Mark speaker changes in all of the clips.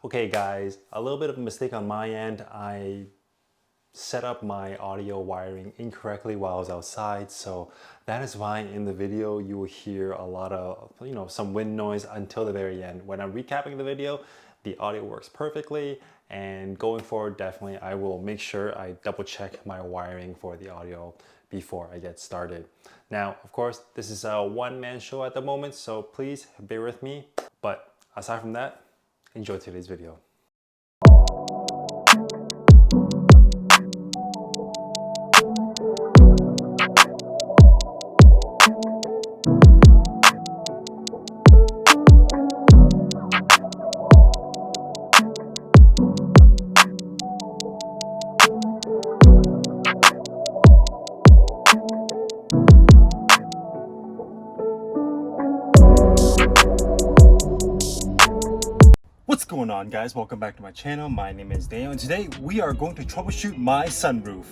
Speaker 1: Okay guys, a little bit of a mistake on my end. I set up my audio wiring incorrectly while I was outside, so that is why in the video you will hear a lot of, some wind noise until the very end. When I'm recapping the video, the audio works perfectly, and going forward, definitely I will make sure I double check my wiring for the audio before I get started. Now, of course, this is a one-man show at the moment, so please bear with me. But aside from that, enjoy today's video.
Speaker 2: What's going on, guys? Welcome back to my channel. My name is Daniel, and today we are going to troubleshoot my sunroof.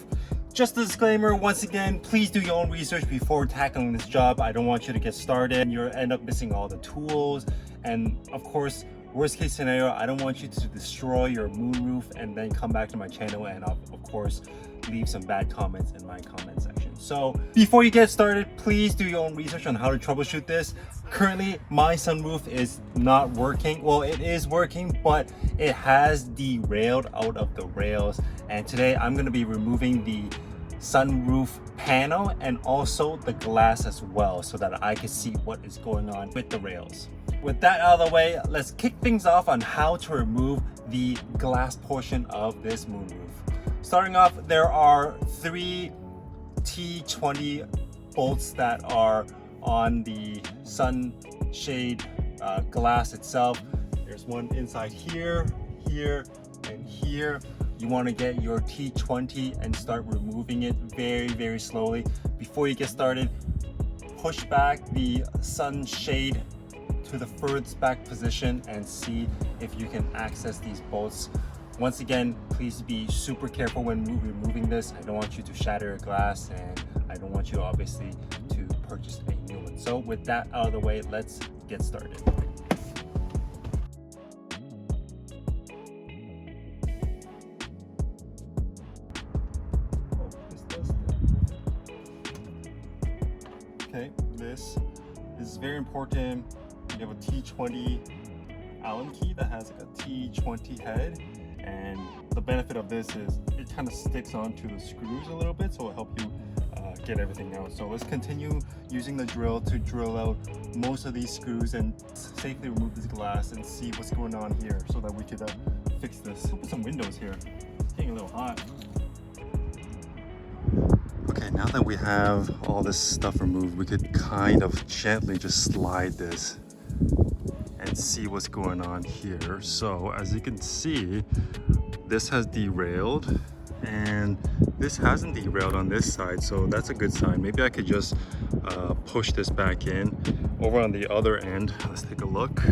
Speaker 2: Just a disclaimer, once again, please do your own research before tackling this job. I don't want you to get started and you'll end up missing all the tools. And of course, worst case scenario, I don't want you to destroy your moonroof and then come back to my channel and of course leave some bad comments in my comment section. So before you get started, please do your own research on how to troubleshoot this. Currently, my sunroof is not working. Well, it is working, but it has derailed out of the rails. And today I'm going to be removing the sunroof panel and also the glass as well, so that I can see what is going on with the rails. With that out of the way, let's kick things off on how to remove the glass portion of this moonroof. Starting off, there are 3 T20 bolts that are on the sunshade glass itself. There's one inside here, here, and here. You want to get your T20 and start removing it very, very slowly. Before you get started, push back the sunshade to the furthest back position and see if you can access these bolts. Once again, please be super careful when removing this. I don't want you to shatter your glass, and I don't want you obviously to purchase a new one. So with that out of the way, let's get started. Okay, this is very important. You have a T20 Allen key that has like a T20 head, and the benefit of this is it kind of sticks onto the screws a little bit, so it'll help you get everything out. So let's continue using the drill to drill out most of these screws and safely remove this glass and see what's going on here so that we could fix this. We'll put some windows here. It's getting a little hot. Okay, now that we have all this stuff removed, we could kind of gently just slide this and see what's going on here. So as you can see, this has derailed and this hasn't derailed on this side, so that's a good sign. Maybe I could just push this back in. Over on the other end, let's take a look.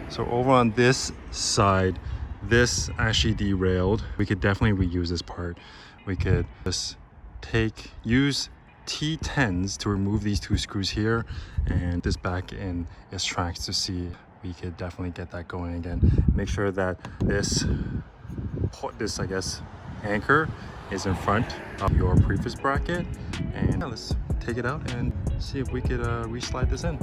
Speaker 2: So over on this side, this actually derailed. We could definitely reuse this part. We could just use T10s to remove these 2 screws here and this back in its tracks to see we could definitely get that going again. Make sure that this I guess anchor is in front of your previous bracket, and let's take it out and see if we could re-slide this in.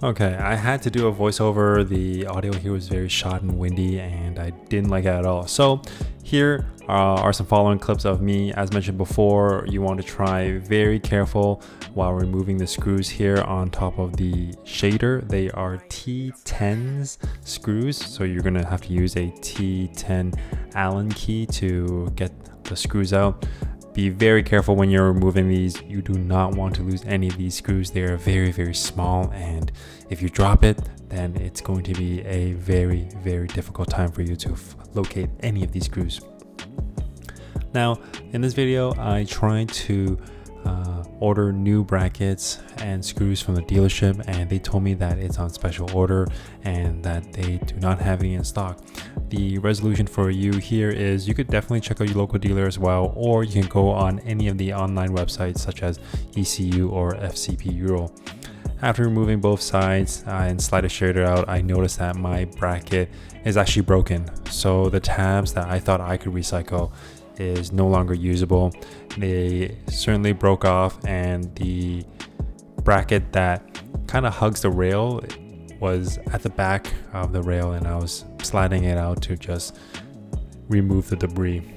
Speaker 1: Okay, I had to do a voiceover. The audio here was very shot and windy, and I didn't like it at all. So here are some following clips of me. As mentioned before, you want to try very careful while removing the screws here on top of the shader. They are T10s screws, so you're going to have to use a T10 Allen key to get the screws out. Be very careful when you're removing these. You do not want to lose any of these screws. They are very, very small, and if you drop it, then it's going to be a very, very difficult time for you to locate any of these screws. Now, in this video, I tried to order new brackets and screws from the dealership, and they told me that it's on special order and that they do not have any in stock. The resolution for you here is you could definitely check out your local dealer as well, or you can go on any of the online websites such as ECU or FCP Euro. After removing both sides and slide the shader out, I noticed that my bracket is actually broken. So the tabs that I thought I could recycle is no longer usable. They certainly broke off, and the bracket that kind of hugs the rail was at the back of the rail, and I was sliding it out to just remove the debris.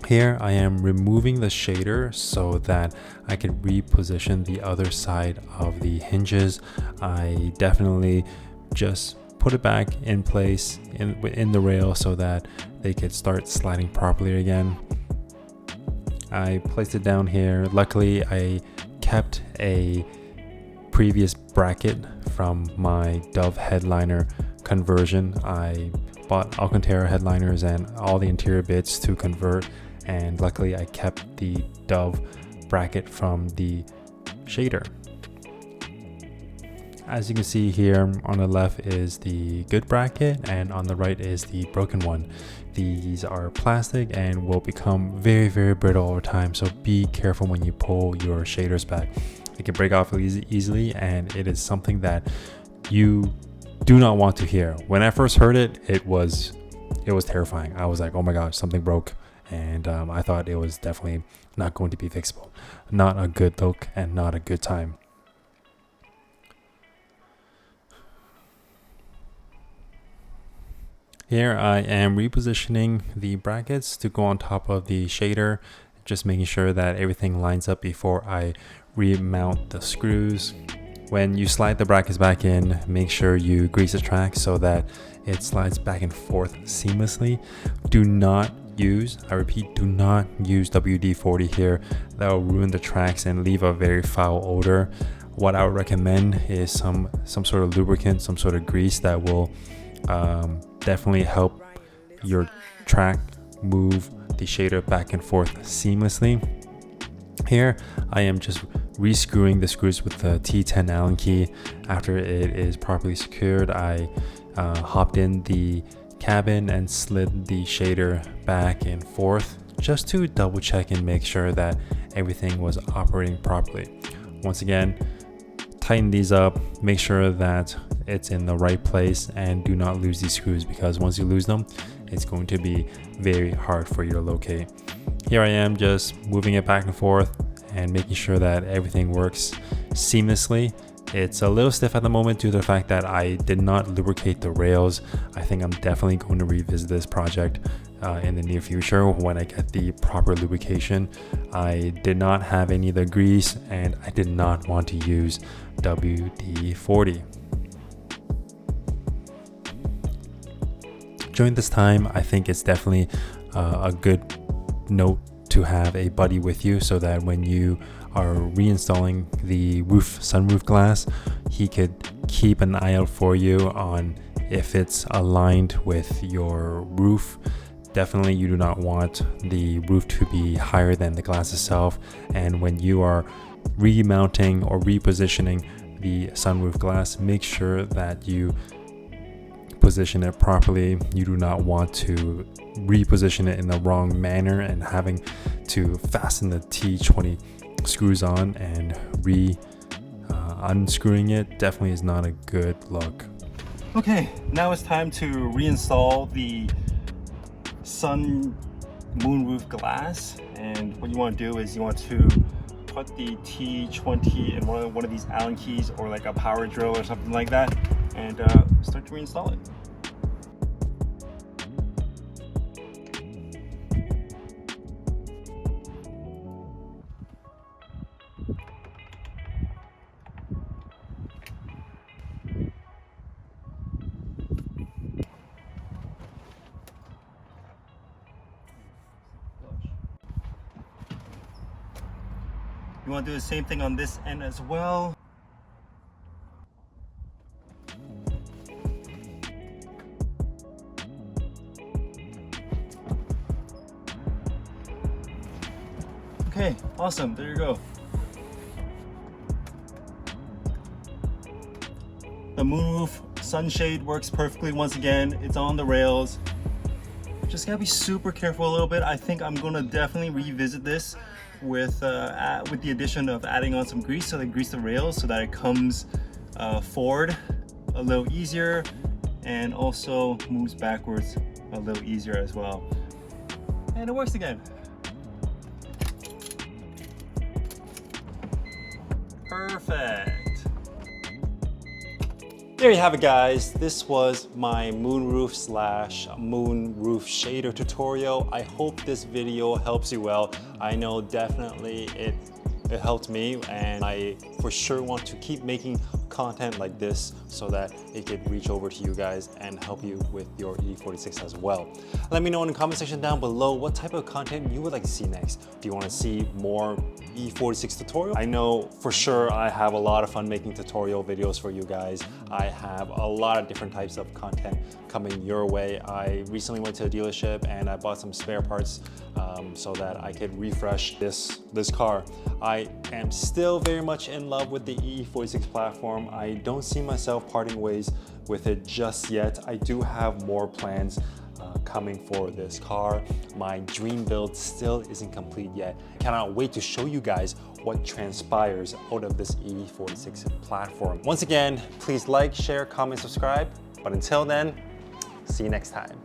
Speaker 1: Here I am removing the shader so that I can reposition the other side of the hinges. I definitely just put it back in place in the rail so that they could start sliding properly again. I placed it down here. Luckily, I kept a previous bracket from my Dove headliner conversion. I bought Alcantara headliners and all the interior bits to convert, and luckily I kept the Dove bracket from the shader. As you can see here, on the left is the good bracket and on the right is the broken one. These are plastic and will become very, very brittle over time, so be careful when you pull your shaders back. It can break off easily, and it is something that you do not want to hear. When I first heard it, it was terrifying. I was like, oh my gosh, something broke. And I thought it was definitely not going to be fixable. Not a good look and not a good time. Here I am repositioning the brackets to go on top of the shader, just making sure that everything lines up before I remount the screws. When you slide the brackets back in, make sure you grease the track so that it slides back and forth seamlessly. Do not use, I repeat, do not use WD-40 here. That will ruin the tracks and leave a very foul odor. What I would recommend is some sort of lubricant, some sort of grease that will definitely help your track move the shader back and forth seamlessly. Here I am just rescrewing the screws with the T10 Allen key. After it is properly secured, I hopped in the cabin and slid the shader back and forth just to double check and make sure that everything was operating properly. Once again, tighten these up, make sure that it's in the right place, and do not lose these screws, because once you lose them, it's going to be very hard for you to locate. Here I am just moving it back and forth and making sure that everything works seamlessly. It's a little stiff at the moment due to the fact that I did not lubricate the rails. I think I'm definitely going to revisit this project in the near future when I get the proper lubrication. I did not have any of the grease, and I did not want to use WD-40. During this time, I think it's definitely a good note to have a buddy with you, so that when you are reinstalling the sunroof glass, he could keep an eye out for you on if it's aligned with your roof. Definitely you do not want the roof to be higher than the glass itself, and when you are remounting or repositioning the sunroof glass, make sure that you position it properly. You do not want to reposition it in the wrong manner and having to fasten the T20 screws on and unscrewing it definitely is not a good look.
Speaker 2: Okay, now it's time to reinstall the sun moonroof glass, and what you want to do is you want to put the T20 in one of these Allen keys or like a power drill or something like that, and start to reinstall it. You want to do the same thing on this end as well. Okay, awesome, there you go. The moonroof sunshade works perfectly once again. It's on the rails. Just gotta be super careful a little bit. I think I'm gonna definitely revisit this with the addition of adding on some grease, so they grease the rails so that it comes forward a little easier and also moves backwards a little easier as well. And it works again. Perfect. There you have it, guys. This was my moonroof slash moonroof shader tutorial. I hope this video helps you out. I know definitely it helped me, and I for sure want to keep making content like this so that it could reach over to you guys and help you with your E46 as well. Let me know in the comment section down below what type of content you would like to see next. If you want to see more E46 tutorial, I know for sure I have a lot of fun making tutorial videos for you guys. I have a lot of different types of content coming your way. I recently went to a dealership and I bought some spare parts so that I could refresh this car. I am still very much in love with the E46 platform. I don't see myself parting ways with it just yet. I do have more plans coming for this car. My dream build still isn't complete yet. Cannot wait to show you guys what transpires out of this E46 platform. Once again, please like, share, comment, subscribe. But until then, see you next time.